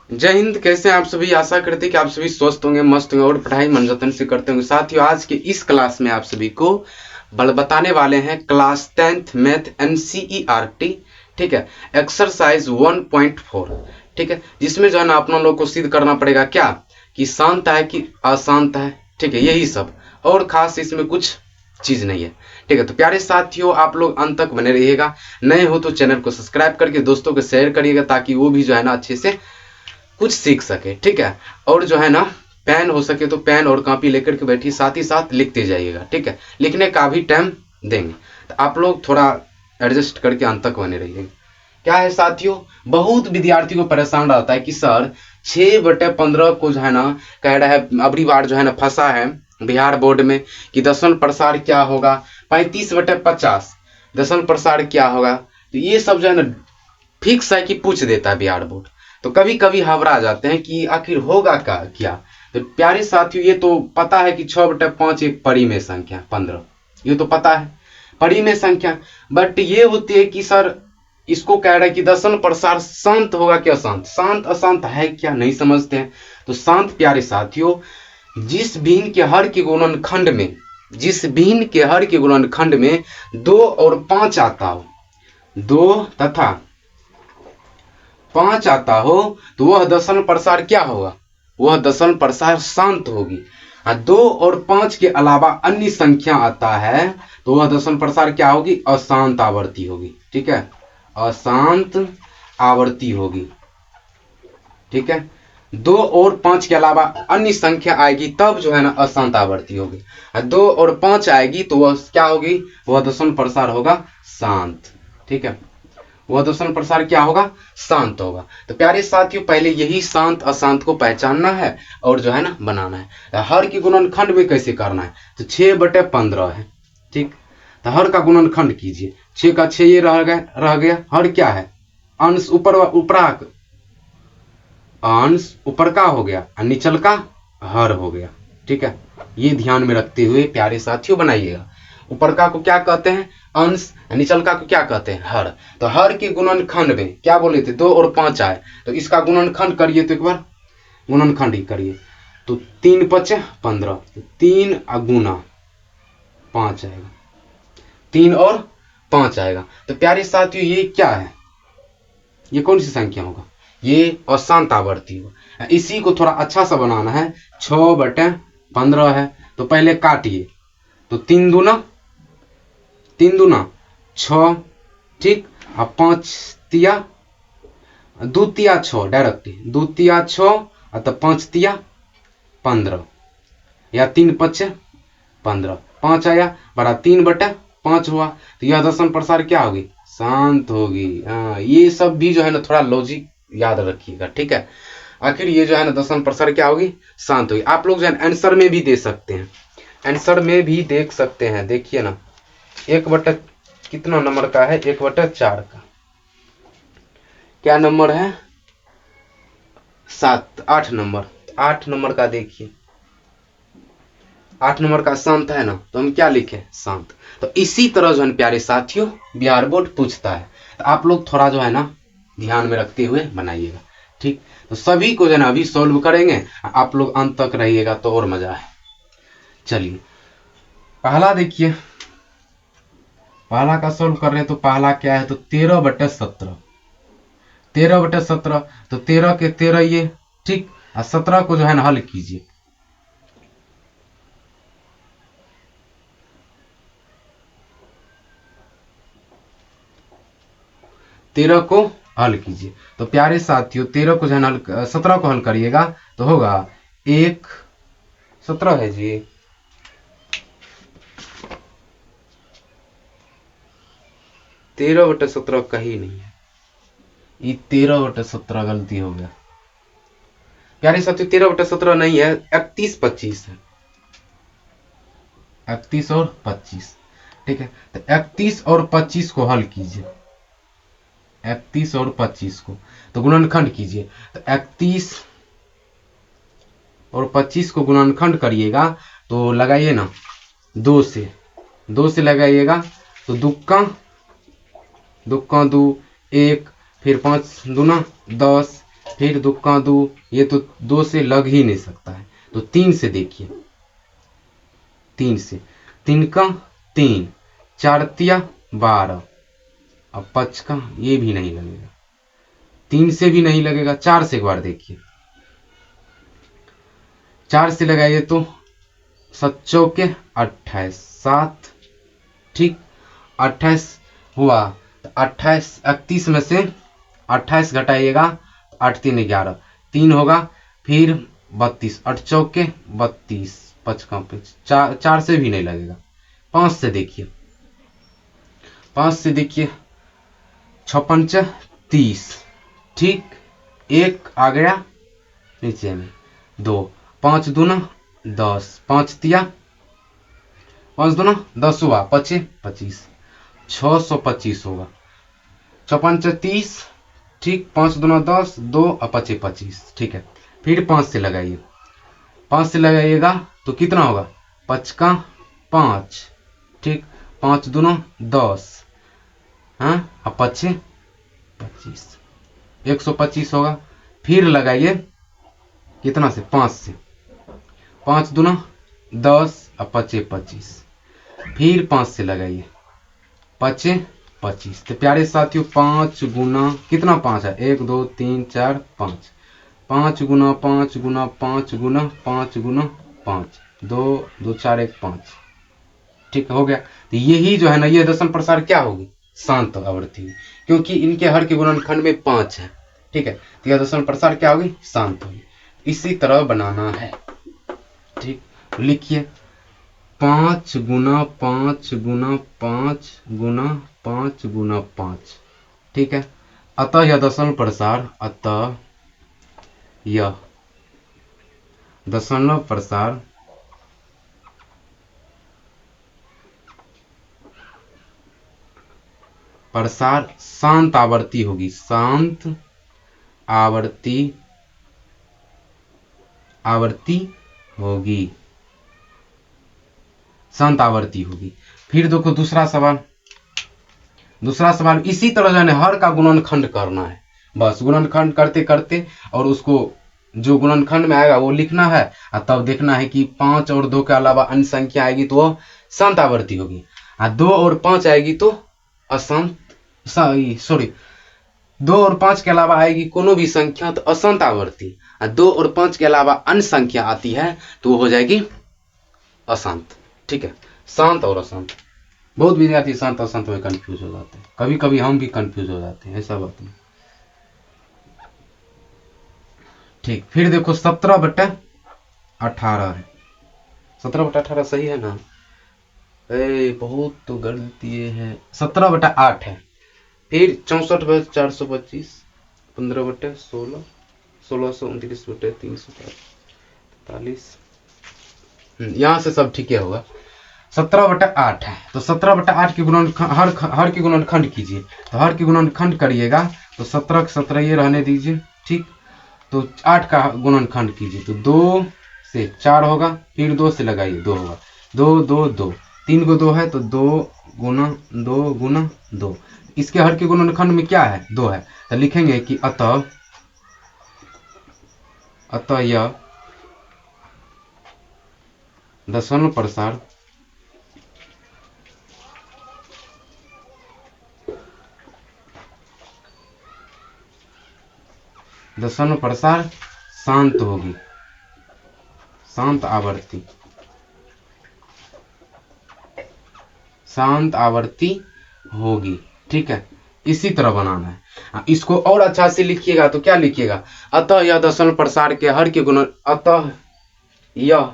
जय हिंद। कैसे हैं आप सभी? आशा करते हैं कि आप सभी स्वस्थ होंगे, मस्त होंगे और पढ़ाई मनजतन से करते होंगे। साथियों, आज के इस क्लास में आप सभी को बताने वाले हैं क्लास 10th मैथ NCERT, ठीक है, एक्सरसाइज 1.4, ठीक है, जिसमें जो है ना अपना लोग को सिद्ध करना पड़ेगा क्या कि शांत है कि अशांत है, ठीक है, यही सब, और खास इसमें कुछ चीज नहीं है, ठीक है। तो प्यारे साथियों, आप लोग अंत तक बने रहिएगा। नए हो तो चैनल को सब्सक्राइब करके दोस्तों को शेयर करिएगा ताकि वो भी जो है ना अच्छे से कुछ सीख सके, ठीक है। और जो है ना पेन हो सके तो पेन और कॉपी लेकर के बैठिए, साथ ही साथ लिखते जाइएगा, ठीक है। लिखने का भी टाइम देंगे, तो आप लोग थोड़ा एडजस्ट करके अंत तक बने रहिएगा। क्या है साथियों, बहुत विद्यार्थियों को परेशान रहता है कि सर 6/15 को जो है ना कह रहा है, अबरी बार जो है ना फंसा है बिहार बोर्ड में कि दशमलव प्रसार क्या होगा, 35/50 दशमलव प्रसार क्या होगा। तो ये सब जो है ना फिक्स है कि पूछ देता है बिहार बोर्ड। तो कभी कभी घबरा जाते हैं कि आखिर होगा क्या। तो प्यारे साथियों, ये तो पता है कि 6/5 एक परिमेय संख्या 15, ये तो पता है परिमेय संख्या। बट ये होती है कि सर इसको कह रहा है कि दशमलव प्रसार शांत होगा कि अशांत, शांत अशांत है क्या, नहीं समझते हैं। तो शांत प्यारे साथियों, जिस भिन्न के हर के गुणनखंड में, जिस भिन्न के हर के गुणनखंड में 2 और 5 आता हो, 2 तथा 5 आता हो, तो वह दशमलव प्रसार क्या होगा, वह दशमलव प्रसार शांत होगी। 2 और 5 के अलावा अन्य संख्या आता है तो वह दशमलव प्रसार क्या होगी, अशांत आवर्ती होगी, ठीक है, अशांत आवर्ती होगी, ठीक है। 2 और 5 के अलावा अन्य संख्या आएगी तब जो है ना अशांत आवर्ती होगी। 2 और 5 आएगी तो वह क्या होगी, वह दशमलव प्रसार होगा शांत, ठीक है, वह दशमलव प्रसार क्या होगा, शांत होगा। तो प्यारे साथियों, पहले यही शांत अशांत को पहचानना है और जो है ना बनाना है। हर के गुणनखंड में कैसे करना है, तो 6/15 है, ठीक। तो हर का गुणनखंड कीजिए, 6 का 6 ये रह गया। हर क्या है, अंश उपराक, अंश ऊपर का हो गया और निचल का हर हो गया, ठीक है। ये ध्यान में रखते हुए प्यारे साथियों बनाइएगा। ऊपर का को क्या कहते हैं, अंश, निचल का को क्या कहते हैं, हर। तो हर के गुणनखंड में क्या बोले थे, 2 और 5 आए, तो इसका गुणनखंड करिए, तो एक बार गुणनखंड ही करिए। तो 3×5 = 15, 3 गुना 5 आएगा, 3 और 5 आएगा। तो प्यारे साथियों, ये क्या है, ये कौन सी संख्या होगा, ये अशांत आवर्ती होगा। इसी को थोड़ा अच्छा सा बनाना है। 6/15 है, तो पहले काटिए, तो 3 दूना 6, ठीक, और 5 तिया 2 तिया 6, डायरेक्ट 2 तिया 6 और 5 तिया 15, या 3×5 = 15, 5 आया बड़ा 3/5 हुआ। तो यह दशमलव प्रसार क्या होगी, शांत होगी। ये सब भी जो है ना थोड़ा लॉजिक याद रखिएगा, ठीक है। आखिर ये जो है ना दशमलव प्रसार क्या होगी, शांत होगी। आप लोग जो है आंसर में भी दे सकते हैं, आंसर में भी देख सकते हैं, देखिए ना 1/ कितना नंबर का है, 1/4 का क्या नंबर है, 8 नंबर, 8 नंबर का देखिए, 8 नंबर का शांत है ना, तो हम क्या लिखे, शांत। तो इसी तरह जो है प्यारे साथियों बिहार बोर्ड पूछता है, तो आप लोग थोड़ा जो है ना ध्यान में रखते हुए बनाइएगा, ठीक। तो सभी को जो है ना अभी सॉल्व करेंगे, आप लोग अंत तक रहिएगा तो और मजा है। चलिए पहला देखिए, पहला का सॉल्व कर रहे हैं, तो पहला क्या है, तो 13/17, 13/17, तो 13 के 13 ये, ठीक, और 17 को जो है ना हल कीजिए। तेरह को हल कीजिए, तो प्यारे साथियों 13 को जो है ना 17 को हल करिएगा तो होगा 1, 17 है जी, 13/17 कहीं नहीं है, ये 13/17 गलती हो गया प्यारे साथियों। 13/17 नहीं है, 31/25 है, 31 और 25, ठीक है। तो 31 और 25 को हल कीजिए, 31 और 25 को तो गुणनखंड कीजिए। तो 31 और 25 को गुणनखंड करिएगा तो लगाइए ना 2 से लगाइएगा, तो दुक्का 2 1, फिर 5 दूना 10, फिर दुक्का 2, ये तो 2 से लग ही नहीं सकता है, तो 3 से देखिए, 3 से, 3 का 3, 4 तिया 12, अब 5 का ये भी नहीं लगेगा, 3 से भी नहीं लगेगा, 4 से एक बार देखिए, 4 से लगाइए तो 7 चौके 28, 7, ठीक, 28 हुआ, तो 28 31 में से 28 घटाइएगा, 8 3 11, 3 होगा, फिर 32, 8 चौके 32, 5 का 4 से भी नहीं लगेगा, 5 से देखिए, 5 से देखिए, 6 पंच 30, ठीक, 1 आ गया नीचे में, 2, 5 दूना 10, 5 तिया 5 दूना 10 हुआ, 5 25, 625 होगा, 6 पंच 30, ठीक, 5 दूना 10, 2 और 5 25, ठीक है। फिर 5 से लगाइए, 5 से लगाइएगा तो कितना होगा, 5 का 5, ठीक, 5 दूना 10, हाँ, और 5 25, 125 होगा। फिर लगाइए कितना से, 5 से, 5 दूना 10 और 5 25, फिर 5 से लगाइए, 5 25, तो प्यारे साथियों 5 गुना कितना 5 है, 1 2 3 4 5, 5 गुना 5 गुना 5 गुना 5 गुना 5, 2 2 4 1 5, ठीक हो गया। तो यही जो है ना, ये दशम प्रसार क्या होगी, शांत आवृत्ति, क्योंकि इनके हर के गुणनखंड में 5 है, ठीक है, तो यह दशम प्रसार क्या होगी, शांत होगी। इसी तरह बनाना है, ठीक, लिखिए 5 गुना 5 गुना 5 गुना 5 गुना 5, ठीक है। अतः यह दशम प्रसार, अतः यह दशमलव प्रसार शांत आवर्ती होगी, शांत आवर्ती होगी, शांत आवर्ती होगी। फिर देखो दूसरा सवाल, इसी तरह जाने हर का गुणनखंड करना है, बस गुणनखंड करते करते और उसको जो गुणनखंड में आएगा वो लिखना है, और तब देखना है कि 5 और 2 के अलावा अन्य संख्या आएगी तो वो शांत आवर्ती होगी, और 2 और 5 आएगी तो अशांत, सॉरी 2 और 5 के अलावा आएगी कोनो भी संख्या तो अशांत आवर्ती, और 2 और 5 के अलावा अन्य संख्या आती है तो वो हो जाएगी अशांत, ठीक है। शांत और अशांत, बहुत विद्यार्थी शांत अशांत में कंफ्यूज हो जाते हैं, कभी कभी हम भी कंफ्यूज हो जाते हैं, ऐसा बात नहीं, ठीक। फिर देखो 17/18 है, 17/18 सही है ना, बहुत तो गलती है, 17/8 है। फिर 64/425, 15/16, 1629/343, यहाँ से सब ठीक होगा। 17/8 है, तो 17/8 के गुणनखंड, हर के गुणनखंड कीजिए, तो हर के गुणनखंड करिएगा तो 17 17 ये रहने दीजिए, ठीक, तो 8 का गुणनखंड कीजिए तो 2 से 4 होगा, फिर 2 से लगाइए 2 होगा, 2 2 2, 3 को 2 है तो 2 गुना 2 गुना 2, इसके हर के गुणनखंड में क्या है, 2 है, तो लिखेंगे कि अतः यह दशमलव प्रसार शांत होगी, शांत आवर्ती होगी, ठीक है। इसी तरह बनाना है, इसको और अच्छा से लिखिएगा तो क्या लिखिएगा, अतः यह दशमलव प्रसार के हर के गुणन, अतः यह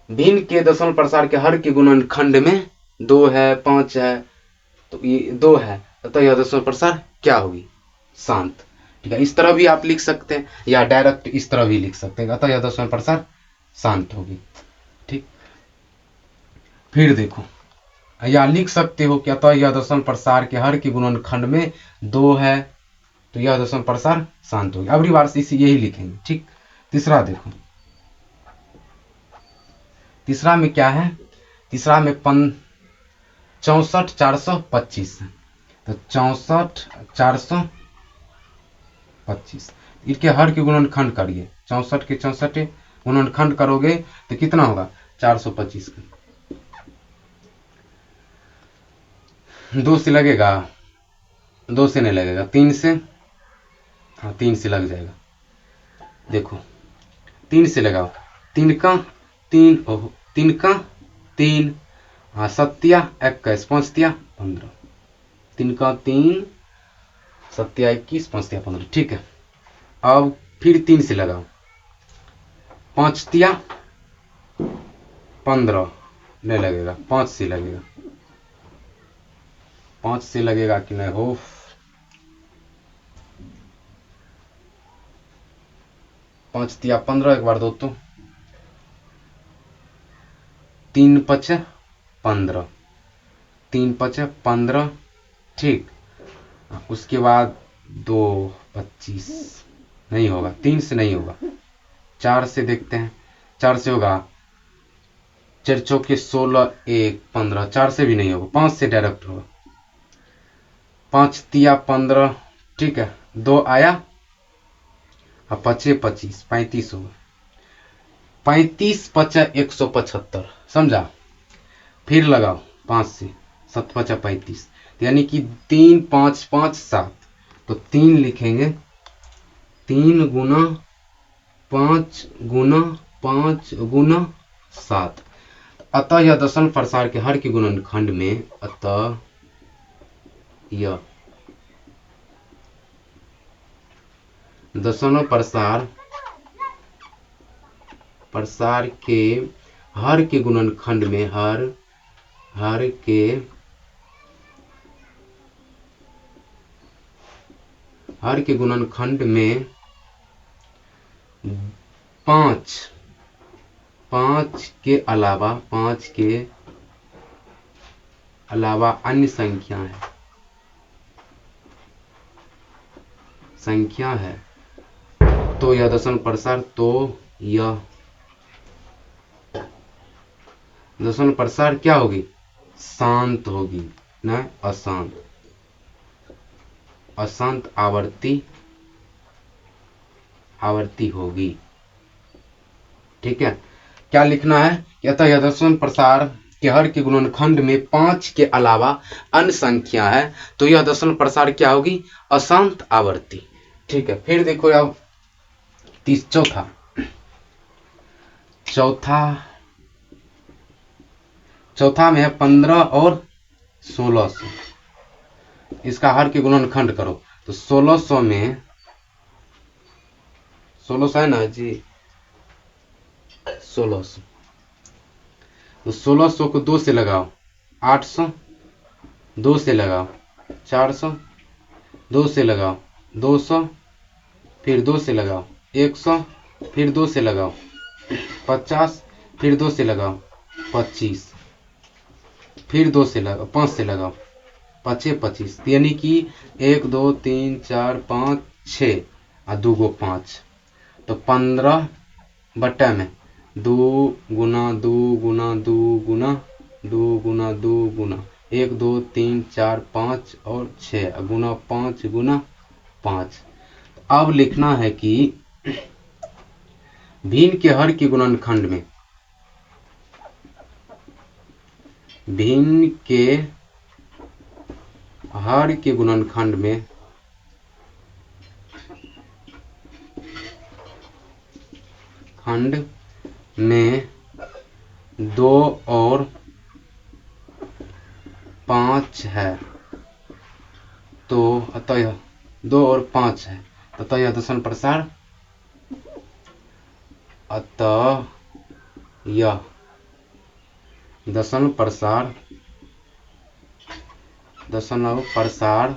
भिन्न के दशमलव प्रसार के हर के गुणनखंड में 2 है 5 है, तो ये 2 है, अतः यह दशमलव प्रसार क्या होगी, शांत, ठीक है। इस तरह भी आप लिख सकते हैं या डायरेक्ट इस तरह भी लिख सकते हैं, अतः यह दशमलव प्रसार शांत होगी, ठीक। फिर देखो, या लिख सकते हो कि अतः यह दशमलव प्रसार के हर के गुणनखंड में 2 है तो यह दशमलव प्रसार शांत होगी, अगली बार से इसे यही लिखेंगे, ठीक। तीसरा देखो, तीसरा में क्या है, तीसरा में 64/425 है, तो 64/425, इनके हर के गुणनखंड करिए, 64 के 64 गुणनखंड करोगे तो कितना होगा 425 का। 2 से लगेगा, 2 से नहीं लगेगा, 3 से, हाँ 3 से लग जाएगा। देखो 3 से लगाओ, 3 का 3, ओहो 3 का 3, हाँ 7 21, 5 15, 3 का 3, 7 21, 5 15, ठीक है। अब फिर 3 से लगाओ, 5 15 नहीं लगेगा, 5 से लगेगा, 5 से लगेगा कि नहीं हो, 5 15, एक बार दो तो 3 5 15, 3 5 15, ठीक। उसके बाद 2 25 नहीं होगा, 3 से नहीं होगा, 4 से देखते हैं, 4 से होगा, 4 चौके 16, 1 15, 4 से भी नहीं होगा, 5 से डायरेक्ट होगा, 5 15, ठीक है। 2 आया, अब 5 25, 35 होगा, 35 5 175, समझा। फिर लगाओ 5 से, 7 5 35, यानी कि 3 5 5 7, तो 3 लिखेंगे, 3 गुना 5 गुना 5 गुना 7। अतः यह दशमलव प्रसार के हर के गुणनखंड में, अतः यह दशमलव प्रसार के हर के गुणनखंड में, हर के गुणनखंड में 5 के अलावा अन्य संख्या है, तो यह दशमलव प्रसार, यह दशमलव प्रसार क्या होगी, शांत होगी, न अशांत, अशांत आवर्ती होगी, ठीक है। क्या लिखना है, अतः यह दशमलव प्रसार के हर के गुणनखंड में 5 के अलावा अन्य संख्या है, तो यह दशमलव प्रसार क्या होगी, अशांत आवर्ती, ठीक है। फिर देखो अब चौथा में है 15 और 1600, इसका हर के गुणनखंड करो, तो 1600 में 1600 है ना जी, 1600, तो 1600 को 2 से लगाओ, 800, 2 से लगाओ, 400, 2 से लगाओ, 200, फिर 2 से लगाओ, 100, फिर 2 से लगाओ, 50, फिर 2 से लगाओ, 25, फिर 2 से लगाओ, 5 से लगाओ, 5 25, यानी कि 1 2 3 4 5 6 और 2 गो 5, तो 15 बटा में 2 गुना 2 गुना 2 गुना 2 गुना 2 गुना 1 2 3 4 5 और 6 गुना 5 गुना 5। अब लिखना है कि भिन्न के हर के गुणनखंड में, भिन्न के हर के गुणनखंड में खंड में 2 और 5 है, तो अतः 2 और 5 है, अतः यह दशमलव प्रसार, अतः यह दशमलव प्रसार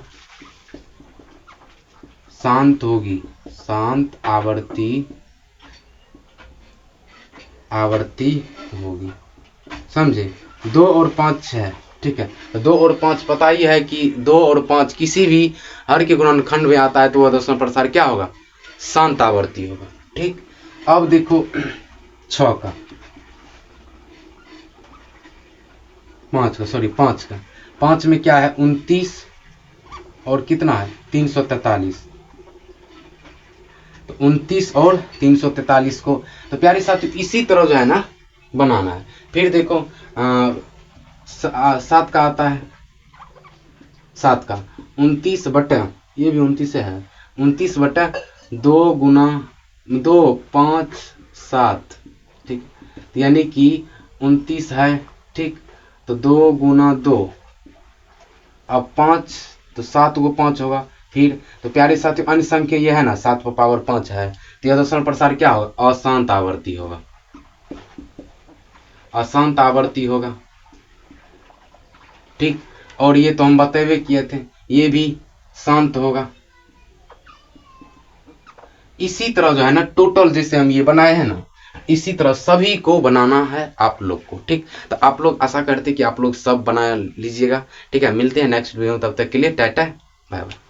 शांत होगी, शांत आवर्ती होगी, समझे। 2 और 5 है, ठीक है। 2 और 5 पता ही है कि 2 और 5 किसी भी हर के गुणनखंड में आता है, तो वह दशमलव प्रसार क्या होगा, शांत आवर्ती होगा, ठीक। अब देखो 5 का 5 में क्या है, 29 और कितना है 343, तो 29 और 343 को, तो प्यारे साथियों इसी तरह जो है ना बनाना है। फिर देखो 7 का आता है, 7 का 29 बटा, ये भी 29 है, 29 बटा 2 गुना 2 5 7, ठीक, यानी कि 29 है, ठीक, तो 2 गुना 2, अब 5, तो 7 को 5 होगा। फिर तो प्यारे साथियों अन्य संख्या ये है ना 7 पर पावर 5 है, तो यह दशमलव प्रसार क्या होगा, अशांत आवर्ती होगा, अशांत आवर्ती होगा, ठीक। और ये तो हम बतेबे किए थे, ये भी शांत होगा। इसी तरह जो है ना टोटल जैसे हम ये बनाए हैं ना, इसी तरह सभी को बनाना है आप लोग को, ठीक। तो आप लोग आशा करते कि आप लोग सब बना लीजिएगा, ठीक है। मिलते हैं नेक्स्ट वीडियो में, तब तक के लिए टाटा बाय बाय।